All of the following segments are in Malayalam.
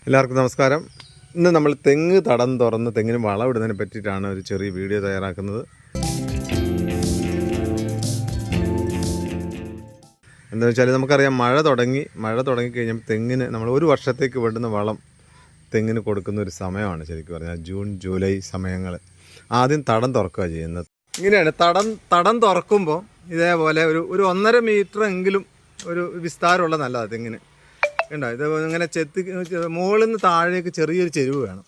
എല്ലാവർക്കും നമസ്കാരം. ഇന്ന് നമ്മൾ തെങ്ങ് തടം തുറന്ന് തെങ്ങിന് വളമിടുന്നതിനെ പറ്റിയിട്ടാണ് ഒരു ചെറിയ വീഡിയോ തയ്യാറാക്കുന്നത്. എന്താണെന്ന് വെച്ചാൽ നമുക്കറിയാം മഴ തുടങ്ങിക്കഴിഞ്ഞാൽ തെങ്ങിന് നമ്മൾ ഒരു വർഷത്തേക്ക് വേണ്ടുന്ന വളം തെങ്ങിന് കൊടുക്കുന്ന ഒരു സമയമാണ്. ശരിക്കും പറഞ്ഞാൽ ജൂൺ ജൂലൈ സമയങ്ങൾ. ആദ്യം തടം തുറക്കുക ചെയ്യുന്നത് ഇങ്ങനെയാണ്. തടം തുറക്കുമ്പോൾ ഇതേപോലെ ഒരു 1.5 മീറ്റർ എങ്കിലും ഒരു വിസ്താരമുള്ള നല്ലതാണ് തെങ്ങിന്. ഉണ്ടോ? ഇത് ഇങ്ങനെ മുകളിൽ നിന്ന് താഴേക്ക് ചെറിയൊരു ചെരുവ് വേണം.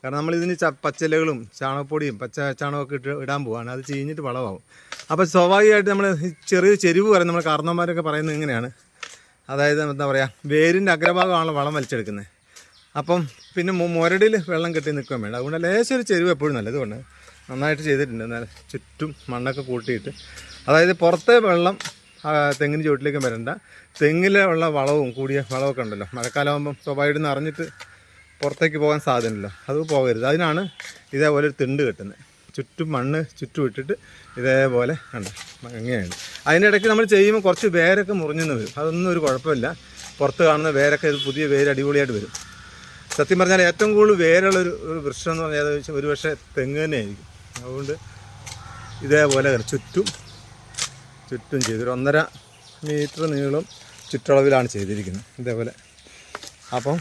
കാരണം നമ്മളിതിന് പച്ചിലകളും ചാണകപ്പൊടിയും ചാണകമൊക്കെ ഇടാൻ പോവാണ്. അത് ചീഞ്ഞിട്ട് വളമാവും. അപ്പോൾ സ്വാഭാവികമായിട്ട് നമ്മൾ ചെറിയ ചെരുവ് പറയും. നമ്മൾ കാരണവന്മാരൊക്കെ പറയുന്നത് ഇങ്ങനെയാണ്. അതായത് എന്താ പറയുക, വേരിൻ്റെ അഗ്രഭാഗമാണല്ലോ വളം വലിച്ചെടുക്കുന്നത്. അപ്പം പിന്നെ മുരടിൽ വെള്ളം കെട്ടി നിൽക്കാൻ വേണ്ട. അതുകൊണ്ട് ലേശം ഒരു ചെരുവ് എപ്പോഴും നല്ലത്. അതുകൊണ്ട് നന്നായിട്ട് ചെയ്തിട്ടുണ്ട്. എന്നാൽ ചുറ്റും മണ്ണൊക്കെ കൂട്ടിയിട്ട്, അതായത് പുറത്തെ വെള്ളം തെങ്ങിന് ചുവട്ടിലേക്ക് വരണ്ട. തെങ്ങിലുള്ള വളവും കൂടിയ വളമൊക്കെ ഉണ്ടല്ലോ, മഴക്കാലമാകുമ്പം സ്വാഭാവികമായിട്ട് നിറഞ്ഞിട്ട് പുറത്തേക്ക് പോകാൻ സാധ്യതയുണ്ടല്ലോ, അത് പോകരുത്. അതിനാണ് ഇതേപോലെ ഒരു തിണ്ട് കെട്ടുന്നത്. ചുറ്റും മണ്ണ് ചുറ്റും ഇട്ടിട്ട് ഇതേപോലെ കണ്ടോ അങ്ങനെയാണ്. അതിനിടയ്ക്ക് നമ്മൾ ചെയ്യുമ്പോൾ കുറച്ച് വേരൊക്കെ മുറിഞ്ഞെന്ന് വരും. അതൊന്നും ഒരു കുഴപ്പമില്ല. പുറത്ത് കാണുന്ന വേരൊക്കെ പുതിയ വേര് അടിപൊളിയായിട്ട് വരും. സത്യം പറഞ്ഞാൽ ഏറ്റവും കൂടുതൽ വേരുള്ളൊരു വൃക്ഷം എന്ന് പറഞ്ഞാൽ ഒരു പക്ഷേ തെങ്ങ് തന്നെയായിരിക്കും. അതുകൊണ്ട് ഇതേപോലെ ചുറ്റും ചെയ്തൊരു 1.5 മീറ്റർ നീളം ചുറ്റളവിലാണ് ചെയ്തിരിക്കുന്നത് ഇതേപോലെ. അപ്പം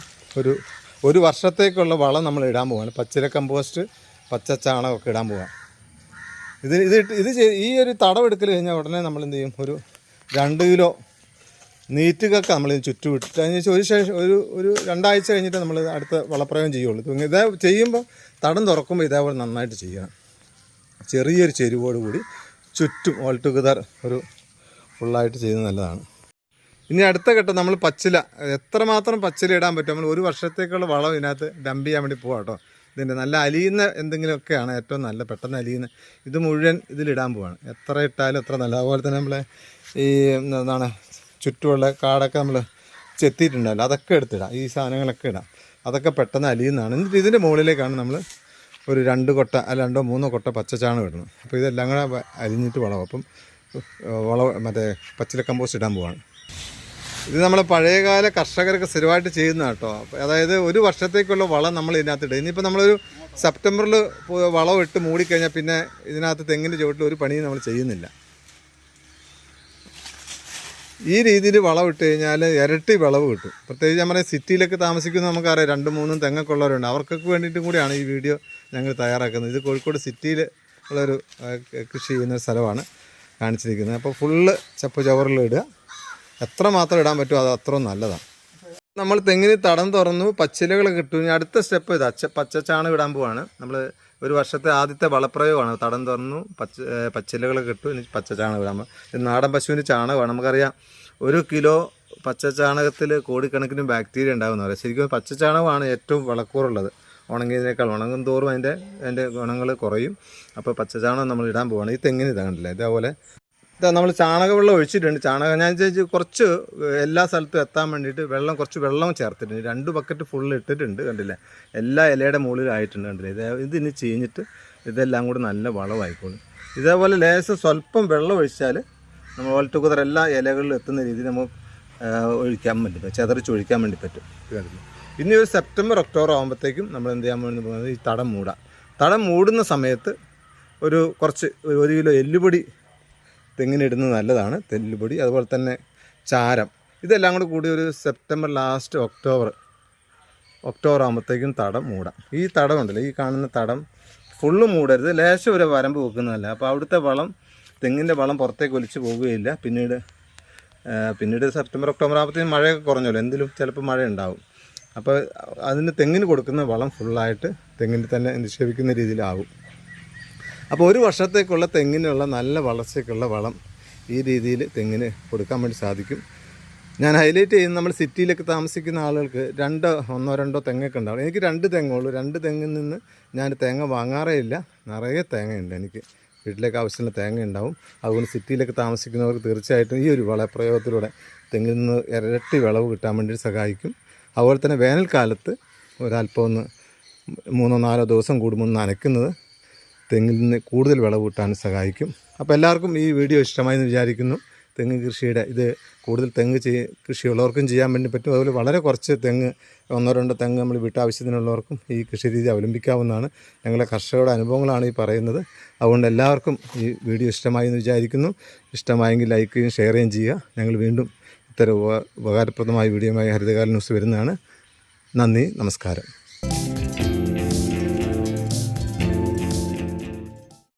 ഒരു വർഷത്തേക്കുള്ള വളം നമ്മൾ ഇടാൻ പോവാണ്. പച്ചില കമ്പോസ്റ്റ്, പച്ച ചാണകമൊക്കെ ഇടാൻ പോവാം. ഈ ഒരു തടവെടുക്കൽ കഴിഞ്ഞാൽ ഉടനെ നമ്മൾ എന്ത് ചെയ്യും, ഒരു 2 കിലോ നീറ്റുകൾക്ക് നമ്മൾ ചുറ്റും ഇട്ടിട്ട് അതിന് ശേഷം ഒരു 2 ആഴ്ച കഴിഞ്ഞിട്ട് നമ്മൾ അടുത്ത വളപ്രയോഗം ചെയ്യുള്ളൂ. ഇതേ ചെയ്യുമ്പോൾ തടം തുറക്കുമ്പോൾ ഇതേപോലെ നന്നായിട്ട് ചെയ്യണം. ചെറിയൊരു ചെരുവോടുകൂടി ചുറ്റും ഓൾ ടുഗദർ ഒരു ഫുള്ളായിട്ട് ചെയ്യുന്നത് നല്ലതാണ്. ഇനി അടുത്ത ഘട്ടം നമ്മൾ പച്ചില, എത്രമാത്രം പച്ചില ഇടാൻ പറ്റും. നമ്മൾ ഒരു വർഷത്തേക്കുള്ള വളം ഇതിനകത്ത് ഡംപ് ചെയ്യാൻ വേണ്ടി പോകാം കേട്ടോ. ഇതിൻ്റെ നല്ല അലിയുന്ന എന്തെങ്കിലുമൊക്കെയാണ് ഏറ്റവും നല്ല, പെട്ടെന്ന് അലിയുന്ന. ഇത് മുഴുവൻ ഇതിലിടാൻ പോവാണ്. എത്ര ഇട്ടാലും എത്ര നല്ല. അതുപോലെ തന്നെ നമ്മളെ ഈ എന്താണ് ചുറ്റുമുള്ള കാടൊക്കെ നമ്മൾ ചെത്തിയിട്ടുണ്ടല്ലോ, അതൊക്കെ എടുത്തിടാം. ഈ സാധനങ്ങളൊക്കെ ഇടാം. അതൊക്കെ പെട്ടെന്ന് അലിയുന്നതാണ്. എന്നിട്ട് ഇതിൻ്റെ മുകളിലേക്കാണ് നമ്മൾ ഒരു 2 കൊട്ട അല്ല 2-3 കൊട്ട പച്ചച്ചാണകം ഇടണം. അപ്പോൾ ഇതെല്ലാം കൂടെ അരിഞ്ഞിട്ട് വളവും. അപ്പം മറ്റേ പച്ചില കമ്പോസ്റ്റ് ഇടാൻ പോവാണ്. ഇത് നമ്മളെ പഴയകാല കർഷകരൊക്കെ സ്ഥിരമായിട്ട് ചെയ്യുന്നതാണ് കേട്ടോ. അതായത് ഒരു വർഷത്തേക്കുള്ള വളം നമ്മൾ ഇതിനകത്ത് ഇടും. ഇനിയിപ്പോൾ നമ്മളൊരു സെപ്റ്റംബറിൽ വളം ഇട്ട് മൂടിക്കഴിഞ്ഞാൽ പിന്നെ ഇതിനകത്ത് തെങ്ങിൻ്റെ ചുവട്ടിൽ ഒരു പണിയും നമ്മൾ ചെയ്യുന്നില്ല. ഈ രീതിയിൽ വളം ഇട്ട് കഴിഞ്ഞാൽ ഇരട്ടി വിളവ് കിട്ടും. പ്രത്യേകിച്ച് നമ്മുടെ സിറ്റിയിലൊക്കെ താമസിക്കുന്ന നമുക്കറിയാം, 2-3 തെങ്ങൊക്കെ ഉള്ളവരുണ്ട്. അവർക്കൊക്കെ വേണ്ടിയിട്ടും കൂടിയാണ് ഈ വീഡിയോ ഞങ്ങൾ തയ്യാറാക്കുന്നത്. ഇത് കോഴിക്കോട് സിറ്റിയിൽ ഉള്ളൊരു കൃഷി ചെയ്യുന്ന സ്ഥലമാണ് കാണിച്ചിരിക്കുന്നത്. അപ്പോൾ ഫുള്ള് ചപ്പ് ചവറിലിടുക. എത്ര മാത്രം ഇടാൻ പറ്റുമോ അത് അത്രയും നല്ലതാണ്. നമ്മൾ തെങ്ങിന് തടം തുറന്നു, പച്ചിലകൾ കിട്ടും. അടുത്ത സ്റ്റെപ്പ് ഇത് പച്ചച്ചാണകം ഇടാൻ പോവാണ്. നമ്മൾ ഒരു വർഷത്തെ ആദ്യത്തെ വളപ്രയോഗമാണ്. തടം തുറന്നു, പച്ചിലകൾ കിട്ടും. ഇനി പച്ചച്ചാണകം ഇടാൻ പോകും. ഇത് നാടൻ പശുവിൻ്റെ ചാണകമാണ്. നമുക്കറിയാം 1 കിലോ പച്ചച്ചാണകത്തിൽ കോടിക്കണക്കിന് ബാക്ടീരിയ ഉണ്ടാകുന്ന പറയാം. ശരിക്കും പച്ചച്ചാണകമാണ് ഏറ്റവും വളക്കൂറുള്ളത്. ഉണങ്ങിയതിനേക്കാൾ ഉണങ്ങും തോറും അതിൻ്റെ ഗുണങ്ങൾ കുറയും. അപ്പോൾ പച്ചച്ചാണകം നമ്മൾ ഇടാൻ പോവുകയാണ്. ഈ തെങ്ങിന് ഇതാ കണ്ടില്ലേ, ഇതേപോലെ നമ്മൾ ചാണകവെള്ളം ഒഴിച്ചിട്ടുണ്ട്. ഞാൻ കുറച്ച് എല്ലാ സ്ഥലത്തും എത്താൻ വേണ്ടിയിട്ട് കുറച്ച് വെള്ളം ചേർത്തിട്ടുണ്ട്. 2 ബക്കറ്റ് ഫുള്ള് ഇട്ടിട്ടുണ്ട്. കണ്ടില്ലേ, എല്ലാ ഇലയുടെ മുകളിലായിട്ടുണ്ട്. കണ്ടില്ലേ, ഇതിന് ചീഞ്ഞിട്ട് ഇതെല്ലാം കൂടി നല്ല വളമായിക്കോളും. ഇതേപോലെ ലേശം സ്വല്പം വെള്ളം ഒഴിച്ചാൽ നമ്മൾ ഓൾ ടുഗദർ എല്ലാ ഇലകളിലും എത്തുന്ന രീതിയിൽ നമുക്ക് ഒഴിക്കാൻ വേണ്ടി ചെതറിച്ചൊഴിക്കാൻ വേണ്ടി പറ്റും. കണ്ടില്ലേ, ഇനി ഒരു സെപ്റ്റംബർ ഒക്ടോബർ ആകുമ്പോഴത്തേക്കും നമ്മൾ എന്ത് ചെയ്യാൻ വേണ്ടി പോകുന്നത്, ഈ തടം മൂടുന്ന സമയത്ത് കുറച്ച് 1 കിലോ എല്ലുപൊടി തെങ്ങിനിടുന്നത് നല്ലതാണ്. തെല്ലുപൊടി, അതുപോലെ തന്നെ ചാരം, ഇതെല്ലാം കൂടി ഒരു സെപ്റ്റംബർ ലാസ്റ്റ് ഒക്ടോബർ ആകുമ്പോഴത്തേക്കും തടം മൂടാം. ഈ തടം ഉണ്ടല്ലോ, ഈ കാണുന്ന തടം ഫുള്ള് മൂടരുത്. ലേശം ഒരു വരമ്പ് വെക്കുന്നതല്ല. അപ്പോൾ അവിടുത്തെ തെങ്ങിൻ്റെ വളം പുറത്തേക്ക് ഒലിച്ച് പോവുകയില്ല. പിന്നീട് സെപ്റ്റംബർ ഒക്ടോബർ ആകുമ്പോഴത്തേക്കും മഴയൊക്കെ കുറഞ്ഞല്ലോ, എന്തെങ്കിലും ചിലപ്പോൾ മഴ ഉണ്ടാവും. അപ്പോൾ തെങ്ങിന് കൊടുക്കുന്ന വളം ഫുള്ളായിട്ട് തെങ്ങിന് തന്നെ നിക്ഷേപിക്കുന്ന രീതിയിലാവും. അപ്പോൾ ഒരു വർഷത്തേക്കുള്ള തെങ്ങിനുള്ള നല്ല വളർച്ചയ്ക്കുള്ള വളം ഈ രീതിയിൽ തെങ്ങിന് കൊടുക്കാൻ വേണ്ടി സാധിക്കും. ഞാൻ ഹൈലൈറ്റ് ചെയ്യുന്നത്, നമ്മൾ സിറ്റിയിലൊക്കെ താമസിക്കുന്ന ആളുകൾക്ക് 1-2 തെങ്ങൊക്കെ ഉണ്ടാവും. എനിക്ക് 2 തെങ്ങുള്ളൂ. 2 തെങ്ങിൽ നിന്ന് ഞാൻ തേങ്ങ വാങ്ങാറേ ഇല്ല. നിറയെ തേങ്ങയുണ്ട്. എനിക്ക് വീട്ടിലേക്ക് ആവശ്യമുള്ള തേങ്ങ ഉണ്ടാവും. അതുകൊണ്ട് സിറ്റിയിലൊക്കെ താമസിക്കുന്നവർക്ക് തീർച്ചയായിട്ടും ഈ ഒരു വളപ്രയോഗത്തിലൂടെ തെങ്ങിൽ നിന്ന് ഇരട്ടി വിളവ് കിട്ടാൻ വേണ്ടി സഹായിക്കും. അതുപോലെ തന്നെ വേനൽക്കാലത്ത് ഒരല്പം 3-4 ദിവസം കൂടുമ്പോൾ നനയ്ക്കുന്നത് തെങ്ങിൽ നിന്ന് കൂടുതൽ വിളവ് കിട്ടാൻ സഹായിക്കും. അപ്പോൾ എല്ലാവർക്കും ഈ വീഡിയോ ഇഷ്ടമായി എന്ന് വിചാരിക്കുന്നു. തെങ്ങ് കൃഷിയുടെ ഇത് കൂടുതൽ തെങ്ങ് കൃഷിയുള്ളവർക്കും ചെയ്യാൻ വേണ്ടി പറ്റും. അതുപോലെ വളരെ കുറച്ച് തെങ്ങ് 1-2 തെങ്ങ് നമ്മൾ വീട്ടാവശ്യത്തിനുള്ളവർക്കും ഈ കൃഷി രീതി അവലംബിക്കാവുന്നതാണ്. ഞങ്ങളെ കർഷകരുടെ അനുഭവങ്ങളാണ് ഈ പറയുന്നത്. അതുകൊണ്ട് എല്ലാവർക്കും ഈ വീഡിയോ ഇഷ്ടമായി എന്ന് വിചാരിക്കുന്നു. ഇഷ്ടമായെങ്കിൽ ലൈക്ക് ചെയ്യുകയും ഷെയർ ചെയ്യുകയും ചെയ്യുക. ഞങ്ങൾ വീണ്ടും ഇത്തരം ഉപകാരപ്രദമായ വീഡിയോയുമായി ഹരിതകാല ന്യൂസ് വരുന്നതാണ്. നന്ദി, നമസ്കാരം.